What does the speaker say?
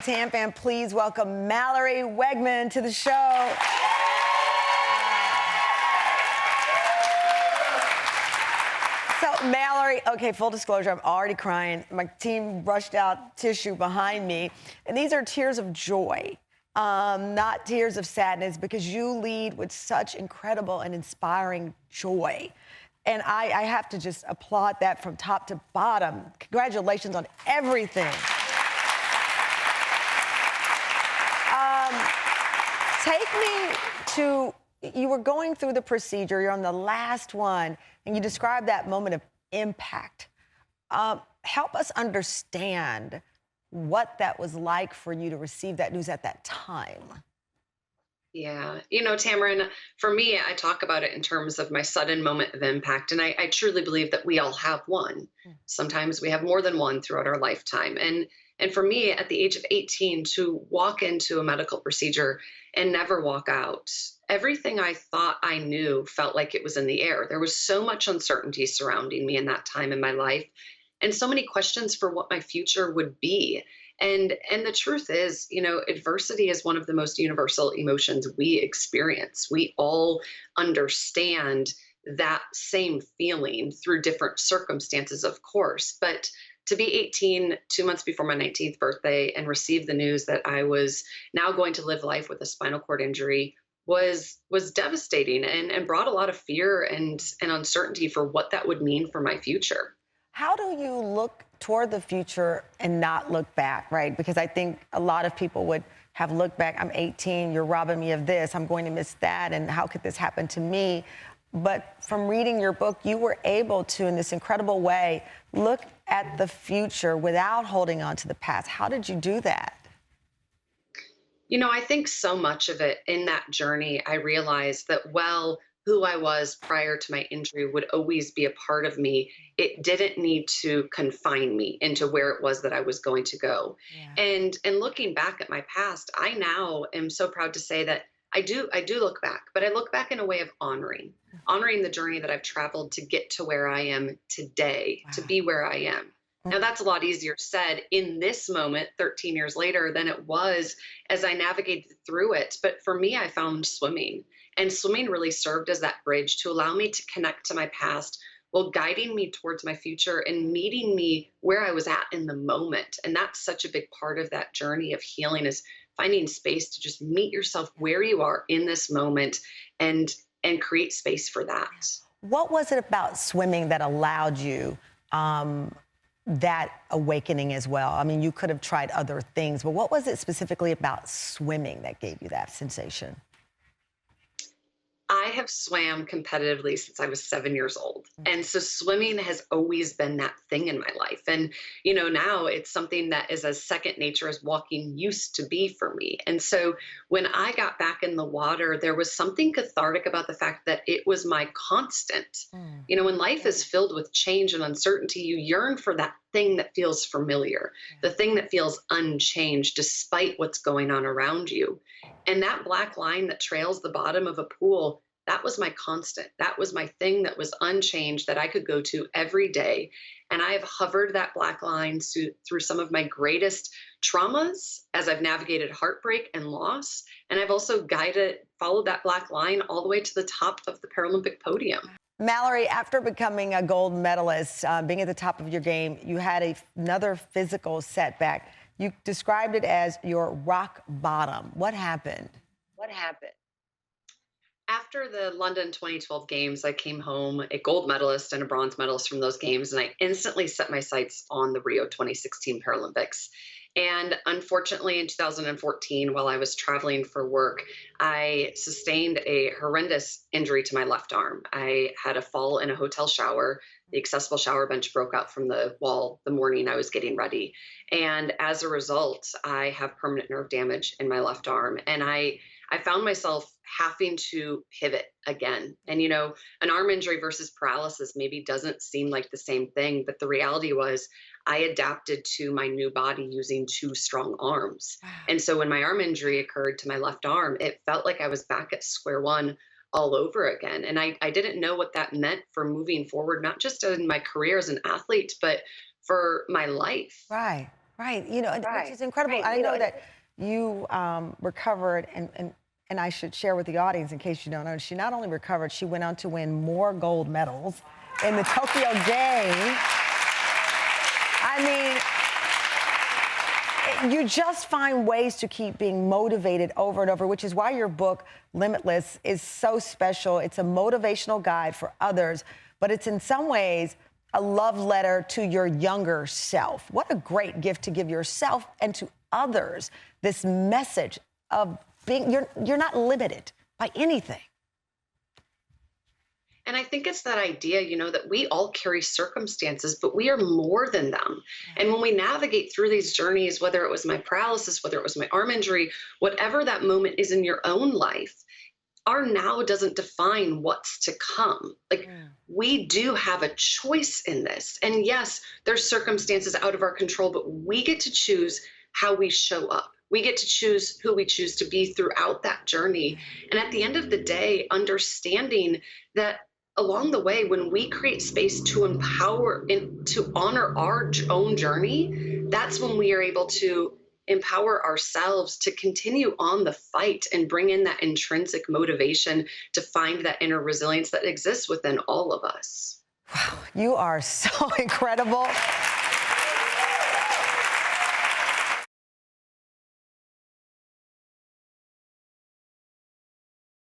Tampa, and please welcome Mallory Weggemann to the show. So, Mallory, okay, full disclosure, I'm already crying. My team brushed out tissue behind me, and these are tears of joy, not tears of sadness, because you lead with such incredible and inspiring joy. And I have to just applaud that from top to bottom. Congratulations on everything. Take me to, you were going through the procedure, you're on the last one, and you described that moment of impact. Help us understand what that was like for you to receive that news at that time. Yeah. Tamron, for me, I talk about it in terms of my sudden moment of impact. And I truly believe that we all have one. Sometimes we have more than one throughout our lifetime. And for me, at the age of 18, to walk into a medical procedure and never walk out, everything I thought I knew felt like it was in the air. There was so much uncertainty surrounding me in that time in my life, and so many questions for what my future would be. And the truth is, adversity is one of the most universal emotions we experience. We all understand that same feeling through different circumstances, of course. But to be 18, 2 months before my 19th birthday, and receive the news that I was now going to live life with a spinal cord injury was devastating, and brought a lot of fear and uncertainty for what that would mean for my future. How do you look toward the future and not look back, right? Because I think a lot of people would have looked back. I'm 18, you're robbing me of this, I'm going to miss that, and how could this happen to me? But from reading your book, you were able to, in this incredible way, look at the future without holding on to the past. How did you do that? I think so much of it in that journey, I realized that, well, who I was prior to my injury would always be a part of me. It didn't need to confine me into where it was that I was going to go. Yeah. And looking back at my past, I now am so proud to say that I do look back, but I look back in a way of honoring the journey that I've traveled to get to where I am today, to Wow. be where I am. Now, that's a lot easier said in this moment, 13 years later, than it was as I navigated through it. But for me, I found swimming, and swimming really served as that bridge to allow me to connect to my past while guiding me towards my future and meeting me where I was at in the moment. And that's such a big part of that journey of healing, is finding space to just meet yourself where you are in this moment, and create space for that. What was it about swimming that allowed you that awakening as well? I mean, you could have tried other things, but what was it specifically about swimming that gave you that sensation? I have swam competitively since I was 7 years old. And so swimming has always been that thing in my life. And, now it's something that is as second nature as walking used to be for me. And so when I got back in the water, there was something cathartic about the fact that it was my constant. Mm. When life is filled with change and uncertainty, you yearn for that thing that feels familiar, the thing that feels unchanged despite what's going on around you. And that black line that trails the bottom of a pool, that was my constant. That was my thing that was unchanged, that I could go to every day. And I have hovered that black line through some of my greatest traumas as I've navigated heartbreak and loss. And I've also followed that black line all the way to the top of the Paralympic podium. Mallory, after becoming a gold medalist, being at the top of your game, you had another physical setback. You described it as your rock bottom. What happened? What happened? After the London 2012 games, I came home a gold medalist and a bronze medalist from those games, and I instantly set my sights on the Rio 2016 Paralympics. And unfortunately, in 2014, while I was traveling for work, I sustained a horrendous injury to my left arm. I had a fall in a hotel shower. The accessible shower bench broke out from the wall the morning I was getting ready. And as a result, I have permanent nerve damage in my left arm. And I found myself having to pivot again. And, an arm injury versus paralysis maybe doesn't seem like the same thing, but the reality was I adapted to my new body using two strong arms. Wow. And so when my arm injury occurred to my left arm, it felt like I was back at square one all over again. And I didn't know what that meant for moving forward, not just in my career as an athlete, but for my life. Right. Right. Which is incredible. I know that you recovered, and I should share with the audience in case you don't know, she not only recovered, she went on to win more gold medals in the Tokyo Game. I mean, you just find ways to keep being motivated over and over, which is why your book, Limitless, is so special. It's a motivational guide for others, but it's in some ways a love letter to your younger self. What a great gift to give yourself and to others, this message of being, you're not limited by anything. And I think it's that idea, that we all carry circumstances, but we are more than them. And when we navigate through these journeys, whether it was my paralysis, whether it was my arm injury, whatever that moment is in your own life, our now doesn't define what's to come. We do have a choice in this. And yes, there's circumstances out of our control, but we get to choose how we show up. We get to choose who we choose to be throughout that journey. And at the end of the day, understanding that along the way, when we create space to empower and to honor our own journey, that's when we are able to empower ourselves to continue on the fight and bring in that intrinsic motivation to find that inner resilience that exists within all of us. Wow, you are so incredible.